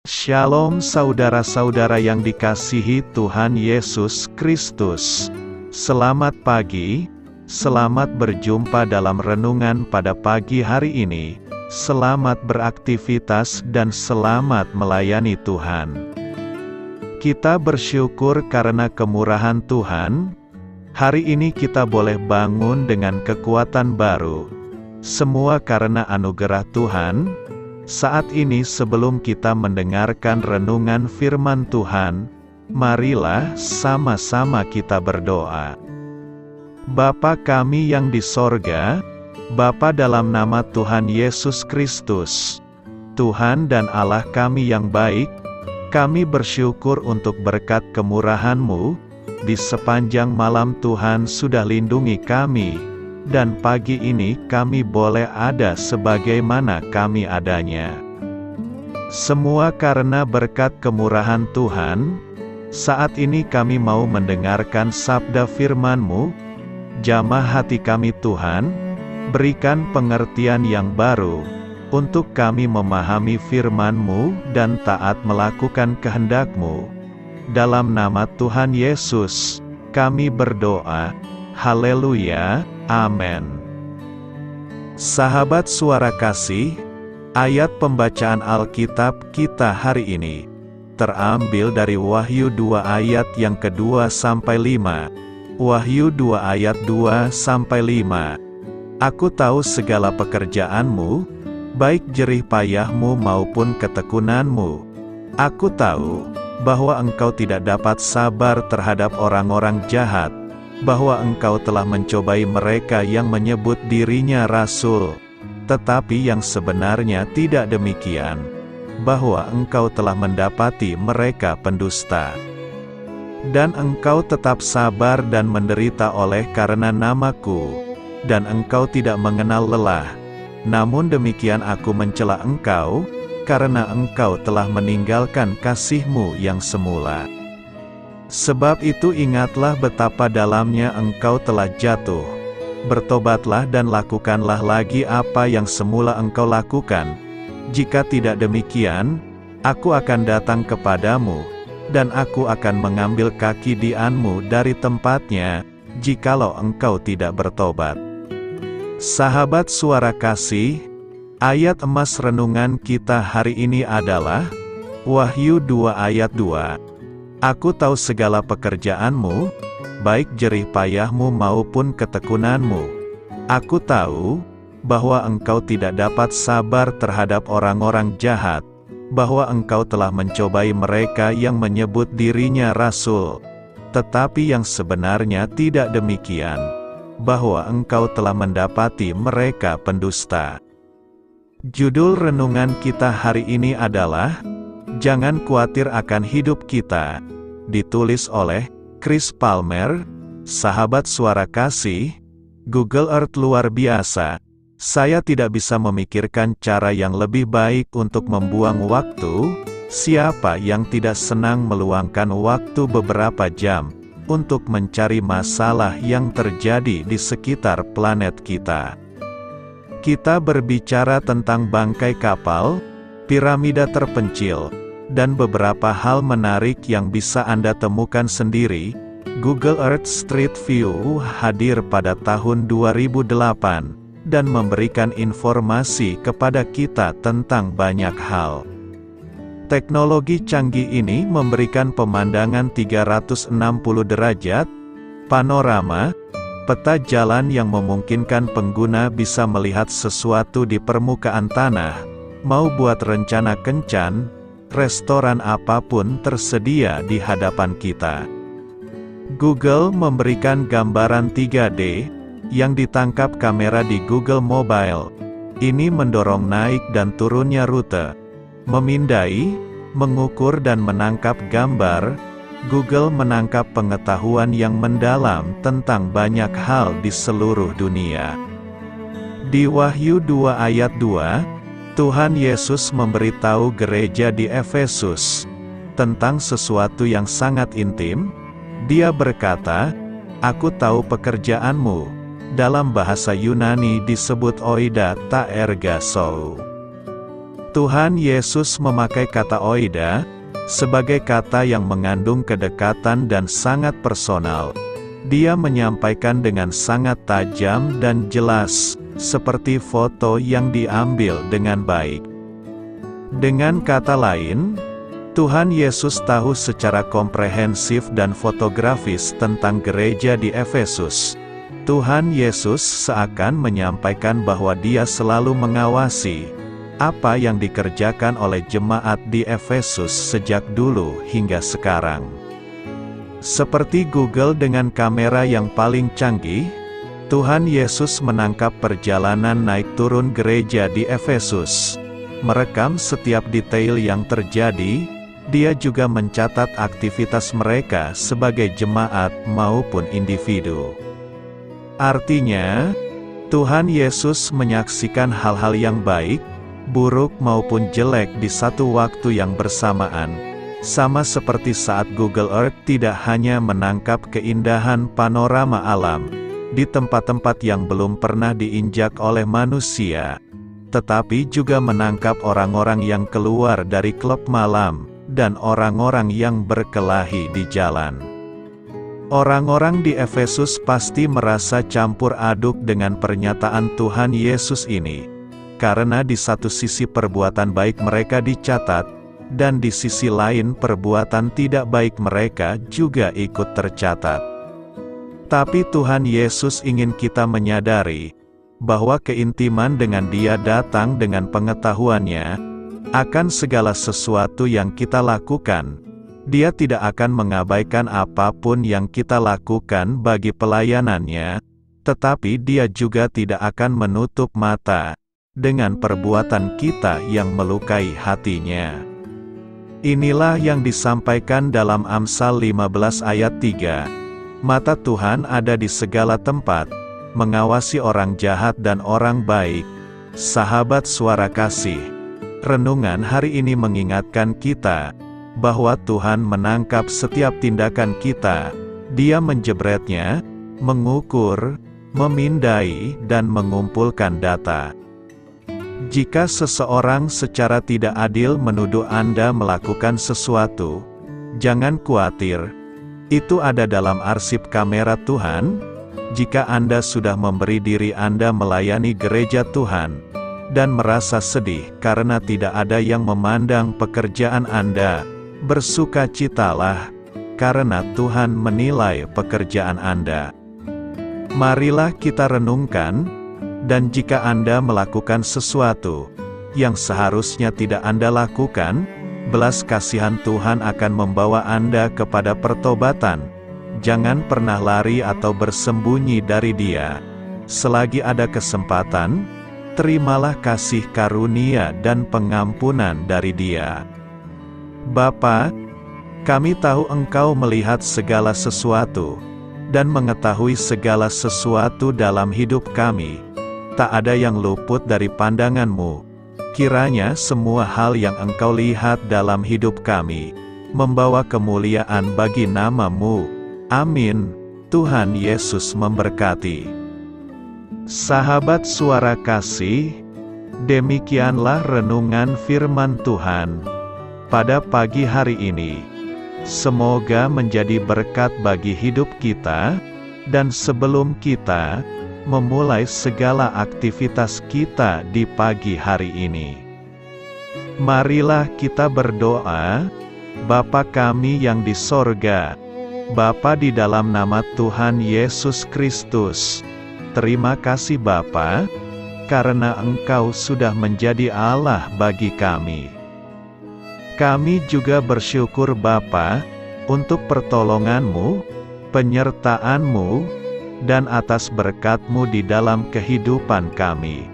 Shalom saudara-saudara yang dikasihi Tuhan Yesus Kristus. Selamat pagi, selamat berjumpa dalam renungan pada pagi hari ini. Selamat beraktivitas dan selamat melayani Tuhan. Kita bersyukur karena kemurahan Tuhan. Hari ini kita boleh bangun dengan kekuatan baru. Semua karena anugerah Tuhan. Saat ini sebelum kita mendengarkan renungan firman Tuhan, marilah sama-sama kita berdoa. Bapa kami yang di sorga, Bapa dalam nama Tuhan Yesus Kristus, Tuhan dan Allah kami yang baik, kami bersyukur untuk berkat kemurahan-Mu, di sepanjang malam Tuhan sudah lindungi kami. Dan pagi ini kami boleh ada sebagaimana kami adanya. Semua karena berkat kemurahan Tuhan. Saat ini kami mau mendengarkan sabda firman-Mu. Jamah hati kami Tuhan, berikan pengertian yang baru, untuk kami memahami firman-Mu dan taat melakukan kehendak-Mu. Dalam nama Tuhan Yesus, kami berdoa. Haleluya. Amin. Sahabat suara kasih, ayat pembacaan Alkitab kita hari ini terambil dari Wahyu 2 ayat yang kedua sampai 5. Wahyu 2 ayat 2 sampai 5. Aku tahu segala pekerjaanmu, baik jerih payahmu maupun ketekunanmu. Aku tahu bahwa engkau tidak dapat sabar terhadap orang-orang jahat, bahwa engkau telah mencobai mereka yang menyebut dirinya rasul, tetapi yang sebenarnya tidak demikian, bahwa engkau telah mendapati mereka pendusta. Dan engkau tetap sabar dan menderita oleh karena namaku, dan engkau tidak mengenal lelah. Namun demikian aku mencela engkau, karena engkau telah meninggalkan kasihmu yang semula. Sebab itu ingatlah betapa dalamnya engkau telah jatuh. Bertobatlah dan lakukanlah lagi apa yang semula engkau lakukan. Jika tidak demikian, aku akan datang kepadamu, dan aku akan mengambil kaki dianmu dari tempatnya, jikalau engkau tidak bertobat. Sahabat suara kasih, ayat emas renungan kita hari ini adalah Wahyu 2 ayat 2. Aku tahu segala pekerjaanmu, baik jerih payahmu maupun ketekunanmu. Aku tahu bahwa engkau tidak dapat sabar terhadap orang-orang jahat, bahwa engkau telah mencobai mereka yang menyebut dirinya rasul, tetapi yang sebenarnya tidak demikian, bahwa engkau telah mendapati mereka pendusta. Judul renungan kita hari ini adalah Jangan Khawatir Akan Hidup Kita. Ditulis oleh Chris Palmer. Sahabat suara kasih, Google Earth luar biasa. Saya tidak bisa memikirkan cara yang lebih baik untuk membuang waktu. Siapa yang tidak senang meluangkan waktu beberapa jam untuk mencari masalah yang terjadi di sekitar planet kita? Kita berbicara tentang bangkai kapal, piramida terpencil, dan beberapa hal menarik yang bisa Anda temukan sendiri. Google Earth Street View hadir pada tahun 2008, dan memberikan informasi kepada kita tentang banyak hal. Teknologi canggih ini memberikan pemandangan 360 derajat, panorama, peta jalan yang memungkinkan pengguna bisa melihat sesuatu di permukaan tanah, mau buat rencana kencan. Restoran apapun tersedia di hadapan kita. Google memberikan gambaran 3D yang ditangkap kamera di Google Mobile. Ini mendorong naik dan turunnya rute, memindai, mengukur dan menangkap gambar. Google menangkap pengetahuan yang mendalam tentang banyak hal di seluruh dunia. Di Wahyu 2 ayat 2, Tuhan Yesus memberitahu gereja di Efesus tentang sesuatu yang sangat intim. Dia berkata, "Aku tahu pekerjaanmu." Dalam bahasa Yunani disebut oida ta ergaso. Tuhan Yesus memakai kata oida, sebagai kata yang mengandung kedekatan dan sangat personal. Dia menyampaikan dengan sangat tajam dan jelas, seperti foto yang diambil dengan baik. Dengan kata lain, Tuhan Yesus tahu secara komprehensif dan fotografis tentang gereja di Efesus. Tuhan Yesus seakan menyampaikan bahwa Dia selalu mengawasi apa yang dikerjakan oleh jemaat di Efesus sejak dulu hingga sekarang. Seperti Google dengan kamera yang paling canggih, Tuhan Yesus menangkap perjalanan naik turun gereja di Efesus, merekam setiap detail yang terjadi. Dia juga mencatat aktivitas mereka sebagai jemaat maupun individu. Artinya, Tuhan Yesus menyaksikan hal-hal yang baik, buruk maupun jelek di satu waktu yang bersamaan. Sama seperti saat Google Earth tidak hanya menangkap keindahan panorama alam di tempat-tempat yang belum pernah diinjak oleh manusia, tetapi juga menangkap orang-orang yang keluar dari klub malam dan orang-orang yang berkelahi di jalan. Orang-orang di Efesus pasti merasa campur aduk dengan pernyataan Tuhan Yesus ini, karena di satu sisi perbuatan baik mereka dicatat, dan di sisi lain perbuatan tidak baik mereka juga ikut tercatat. Tapi Tuhan Yesus ingin kita menyadari bahwa keintiman dengan Dia datang dengan pengetahuannya akan segala sesuatu yang kita lakukan. Dia tidak akan mengabaikan apapun yang kita lakukan bagi pelayanannya, tetapi Dia juga tidak akan menutup mata dengan perbuatan kita yang melukai hatinya. Inilah yang disampaikan dalam Amsal 15 ayat 3. Mata Tuhan ada di segala tempat, mengawasi orang jahat dan orang baik. Sahabat Suara Kasih, renungan hari ini mengingatkan kita bahwa Tuhan menangkap setiap tindakan kita. Dia menjebretnya, mengukur, memindai, dan mengumpulkan data. Jika seseorang secara tidak adil menuduh Anda melakukan sesuatu, jangan khawatir. Itu ada dalam arsip kamera Tuhan. Jika Anda sudah memberi diri Anda melayani gereja Tuhan, dan merasa sedih karena tidak ada yang memandang pekerjaan Anda, bersukacitalah, karena Tuhan menilai pekerjaan Anda. Marilah kita renungkan, dan jika Anda melakukan sesuatu yang seharusnya tidak Anda lakukan, belas kasihan Tuhan akan membawa Anda kepada pertobatan. Jangan pernah lari atau bersembunyi dari Dia. Selagi ada kesempatan, terimalah kasih karunia dan pengampunan dari Dia. Bapa, kami tahu Engkau melihat segala sesuatu, dan mengetahui segala sesuatu dalam hidup kami. Tak ada yang luput dari pandangan-Mu. Kiranya semua hal yang Engkau lihat dalam hidup kami, membawa kemuliaan bagi nama-Mu. Amin. Tuhan Yesus memberkati. Sahabat Suara Kasih, demikianlah renungan firman Tuhan pada pagi hari ini. Semoga menjadi berkat bagi hidup kita, dan sebelum kita memulai segala aktivitas kita di pagi hari ini, marilah kita berdoa. Bapa kami yang di sorga, Bapa di dalam nama Tuhan Yesus Kristus, terima kasih Bapa, karena Engkau sudah menjadi Allah bagi kami. Kami juga bersyukur Bapa, untuk pertolongan-Mu, penyertaan-Mu, dan atas berkat-Mu di dalam kehidupan kami.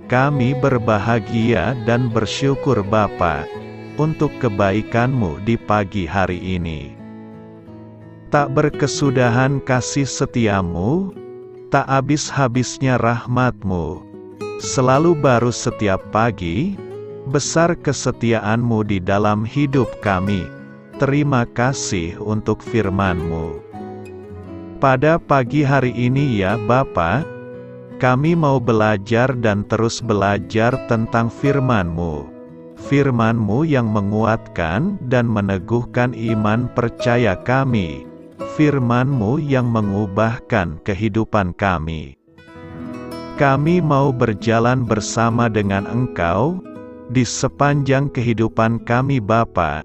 Kami berbahagia dan bersyukur Bapa, untuk kebaikan-Mu di pagi hari ini. Tak berkesudahan kasih setia-Mu, tak habis-habisnya rahmat-Mu. Selalu baru setiap pagi, besar kesetiaan-Mu di dalam hidup kami. Terima kasih untuk firman-Mu. Pada pagi hari ini ya Bapa, kami mau belajar dan terus belajar tentang firman-Mu. Firman-Mu yang menguatkan dan meneguhkan iman percaya kami, Firman-Mu yang mengubahkan kehidupan kami. Kami mau berjalan bersama dengan Engkau, di sepanjang kehidupan kami Bapa,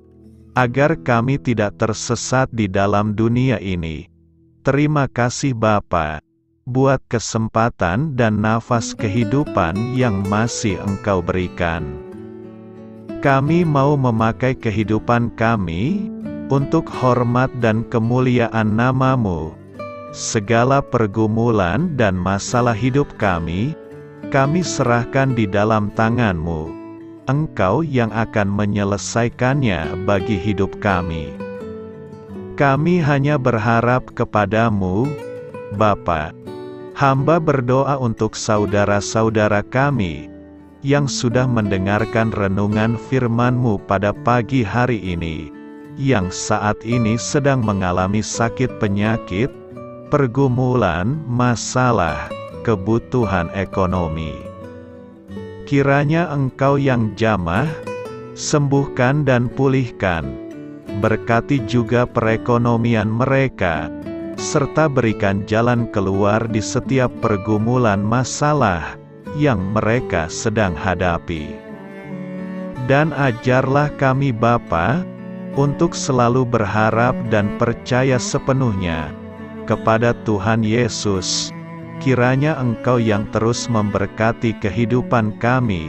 agar kami tidak tersesat di dalam dunia ini. Terima kasih Bapa, buat kesempatan dan nafas kehidupan yang masih Engkau berikan. Kami mau memakai kehidupan kami, untuk hormat dan kemuliaan nama-Mu. Segala pergumulan dan masalah hidup kami serahkan di dalam tangan-Mu. Engkau yang akan menyelesaikannya bagi hidup kami. Kami hanya berharap kepada-Mu, Bapa. Hamba berdoa untuk saudara-saudara kami, yang sudah mendengarkan renungan firman-Mu pada pagi hari ini, yang saat ini sedang mengalami sakit penyakit, pergumulan, masalah, kebutuhan ekonomi. Kiranya Engkau yang jamah, sembuhkan dan pulihkan. Berkati juga perekonomian mereka, serta berikan jalan keluar di setiap pergumulan masalah yang mereka sedang hadapi. Dan ajarlah kami Bapa, untuk selalu berharap dan percaya sepenuhnya kepada Tuhan Yesus. Kiranya Engkau yang terus memberkati kehidupan kami,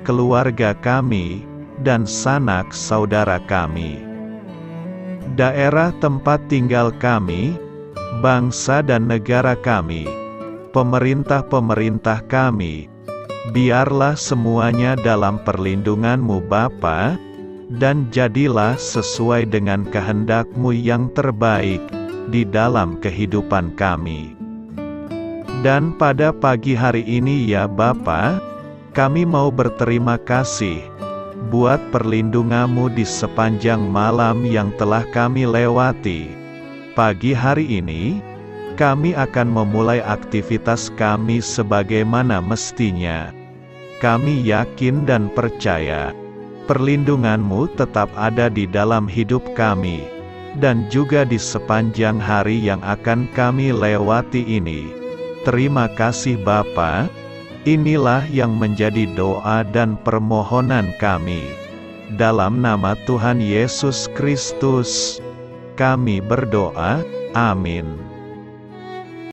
keluarga kami, dan sanak saudara kami. Daerah tempat tinggal kami, bangsa dan negara kami, pemerintah-pemerintah kami, biarlah semuanya dalam perlindungan-Mu Bapa, dan jadilah sesuai dengan kehendak-Mu yang terbaik di dalam kehidupan kami. Dan pada pagi hari ini ya Bapa, kami mau berterima kasih buat perlindungan-Mu di sepanjang malam yang telah kami lewati. Pagi hari ini, kami akan memulai aktivitas kami sebagaimana mestinya. Kami yakin dan percaya, perlindungan-Mu tetap ada di dalam hidup kami, dan juga di sepanjang hari yang akan kami lewati ini. Terima kasih Bapa, inilah yang menjadi doa dan permohonan kami. Dalam nama Tuhan Yesus Kristus, kami berdoa, amin.